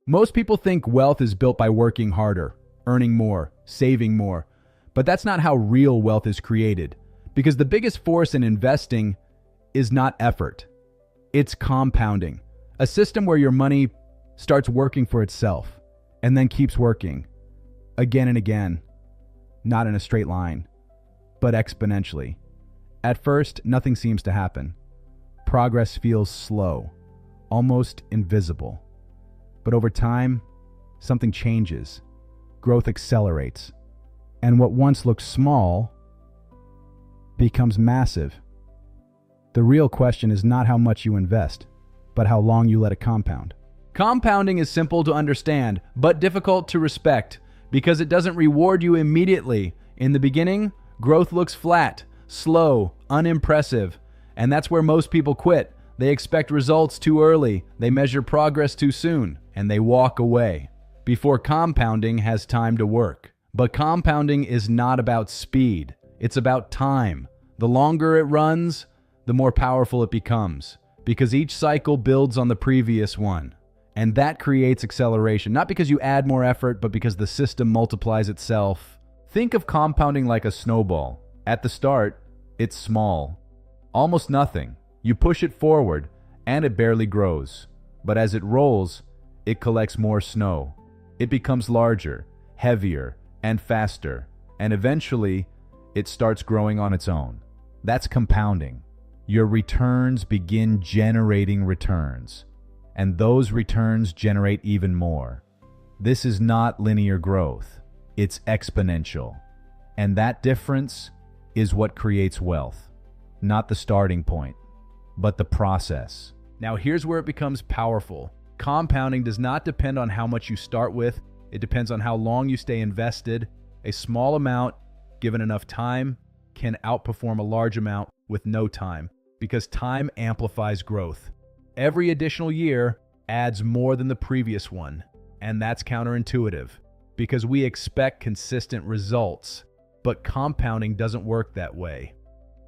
Most people think wealth is built by working harder, earning more, saving more. But that's not how real wealth is created. Because the biggest force in investing is not effort. It's compounding. A system where your money starts working for itself and then keeps working again and again. Not in a straight line, but exponentially. At first, nothing seems to happen. Progress feels slow, almost invisible. But over time, something changes. Growth accelerates. And what once looked small becomes massive. The real question is not how much you invest, but how long you let it compound. Compounding is simple to understand, but difficult to respect because it doesn't reward you immediately. In the beginning, growth looks flat, slow, unimpressive, and that's where most people quit. They expect results too early, they measure progress too soon, and they walk away before compounding has time to work. But compounding is not about speed, it's about time. The longer it runs, the more powerful it becomes, because each cycle builds on the previous one. And that creates acceleration, not because you add more effort, but because the system multiplies itself. Think of compounding like a snowball. At the start, it's small, almost nothing. You push it forward, and it barely grows. But as it rolls, it collects more snow. It becomes larger, heavier, and faster, and eventually, it starts growing on its own. That's compounding. Your returns begin generating returns, and those returns generate even more. This is not linear growth, it's exponential. And that difference is what creates wealth. Not the starting point, but the process. Now here's where it becomes powerful. Compounding does not depend on how much you start with, it depends on how long you stay invested. A small amount, given enough time, can outperform a large amount with no time, because time amplifies growth. Every additional year adds more than the previous one, and that's counterintuitive, because we expect consistent results, but compounding doesn't work that way.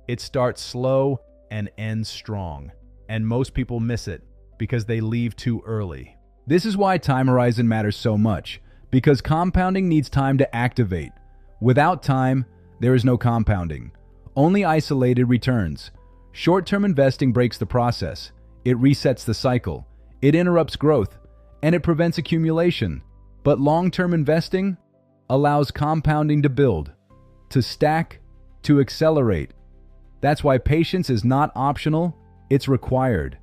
It starts slow and ends strong, and most people miss it because they leave too early. This is why time horizon matters so much, because compounding needs time to activate. Without time, there is no compounding, only isolated returns. Short-term investing breaks the process. It resets the cycle. It interrupts growth, and it prevents accumulation. But long-term investing allows compounding to build, to stack, to accelerate. That's why patience is not optional, it's required.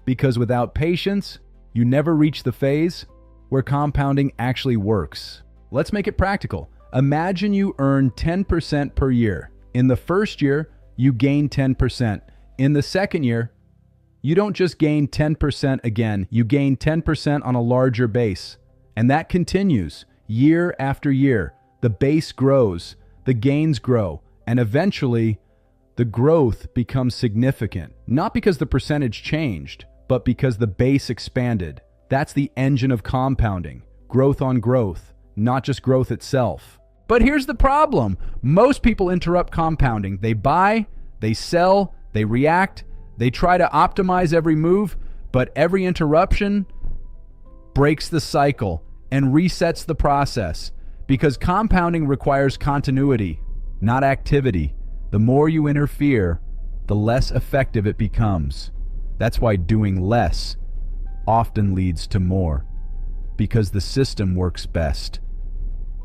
Because without patience, you never reach the phase where compounding actually works. Let's make it practical. Imagine you earn 10% per year. In the first year, you gain 10%. In the second year, you don't just gain 10% again, you gain 10% on a larger base. And that continues year after year. The base grows, the gains grow, and eventually, the growth becomes significant. Not because the percentage changed, but because the base expanded. That's the engine of compounding. Growth on growth, not just growth itself. But here's the problem. Most people interrupt compounding. They buy, they sell, they react, they try to optimize every move, but every interruption breaks the cycle and resets the process, because compounding requires continuity, not activity. The more you interfere, the less effective it becomes. That's why doing less often leads to more, because the system works best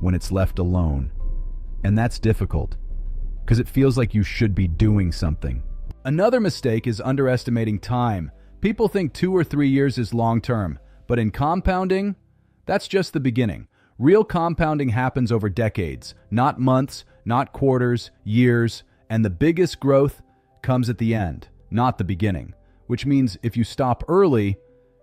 when it's left alone. And that's difficult, because it feels like you should be doing something. Another mistake is underestimating time. People think 2 or 3 years is long term, but in compounding, that's just the beginning. Real compounding happens over decades, not months, not quarters, years, and the biggest growth comes at the end, not the beginning. Which means if you stop early,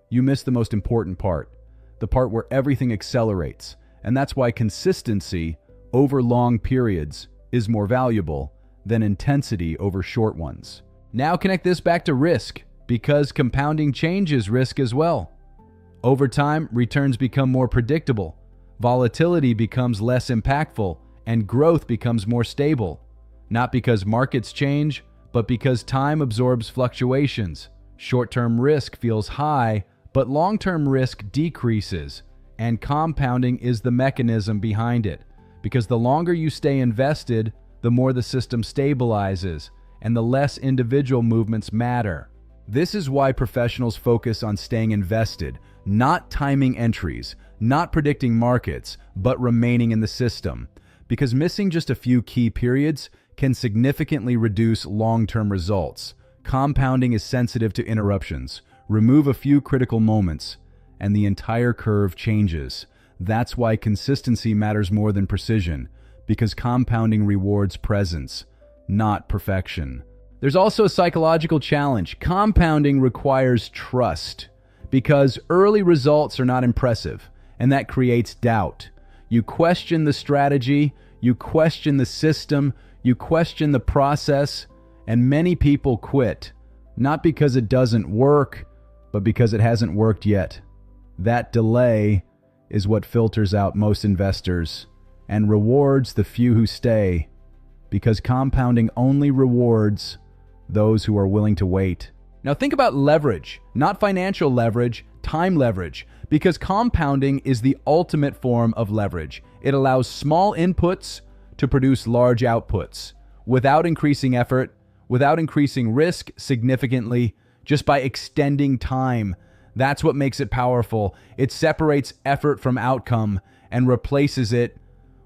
you miss the most important part, the part where everything accelerates. And that's why consistency over long periods is more valuable than intensity over short ones. Now connect this back to risk, because compounding changes risk as well. Over time, returns become more predictable, volatility becomes less impactful, and growth becomes more stable. Not because markets change, but because time absorbs fluctuations. Short-term risk feels high, but long-term risk decreases, And compounding is the mechanism behind it, because the longer you stay invested, the more the system stabilizes, and the less individual movements matter. This is why professionals focus on staying invested, not timing entries, not predicting markets, but remaining in the system. Because missing just a few key periods can significantly reduce long-term results. Compounding is sensitive to interruptions. Remove a few critical moments, and the entire curve changes. That's why consistency matters more than precision, because compounding rewards presence, not perfection. There's also a psychological challenge. Compounding requires trust, because early results are not impressive, and that creates doubt. You question the strategy, you question the system, you question the process, and many people quit, not because it doesn't work, but because it hasn't worked yet. That delay is what filters out most investors and rewards the few who stay, because compounding only rewards those who are willing to wait. Now think about leverage, not financial leverage, time leverage, because compounding is the ultimate form of leverage. It allows small inputs to produce large outputs without increasing effort, without increasing risk significantly, just by extending time. That's what makes it powerful. It separates effort from outcome and replaces it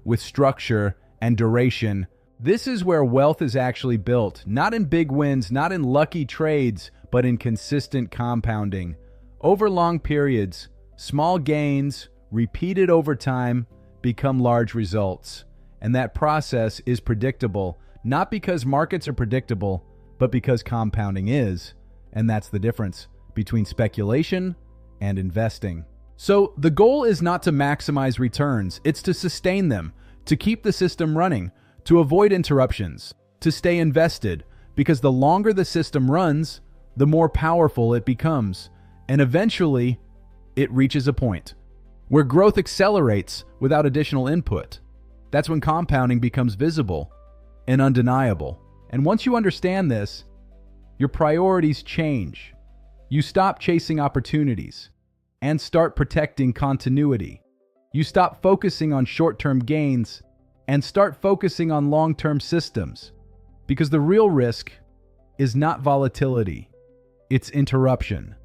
with structure and duration. This is where wealth is actually built, not in big wins, not in lucky trades, but in consistent compounding. Over long periods, small gains, repeated over time, become large results. And that process is predictable, not because markets are predictable, but because compounding is. And that's the difference between speculation and investing. So the goal is not to maximize returns, it's to sustain them, to keep the system running, to avoid interruptions, to stay invested, because the longer the system runs, the more powerful it becomes. And eventually, it reaches a point where growth accelerates without additional input. That's when compounding becomes visible and undeniable. And once you understand this, your priorities change. You stop chasing opportunities and start protecting continuity. You stop focusing on short-term gains and start focusing on long-term systems. Because the real risk is not volatility, it's interruption.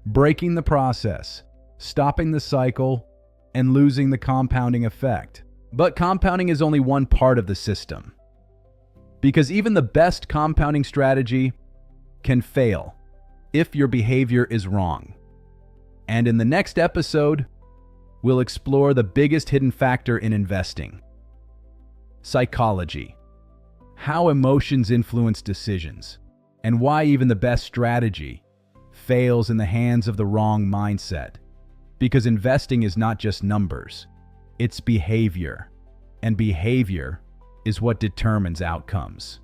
Breaking the process, stopping the cycle, and losing the compounding effect. But compounding is only one part of the system. Because even the best compounding strategy can fail if your behavior is wrong. And in the next episode, we'll explore the biggest hidden factor in investing: psychology. How emotions influence decisions, and why even the best strategy fails in the hands of the wrong mindset. Because investing is not just numbers, it's behavior. And behavior is what determines outcomes.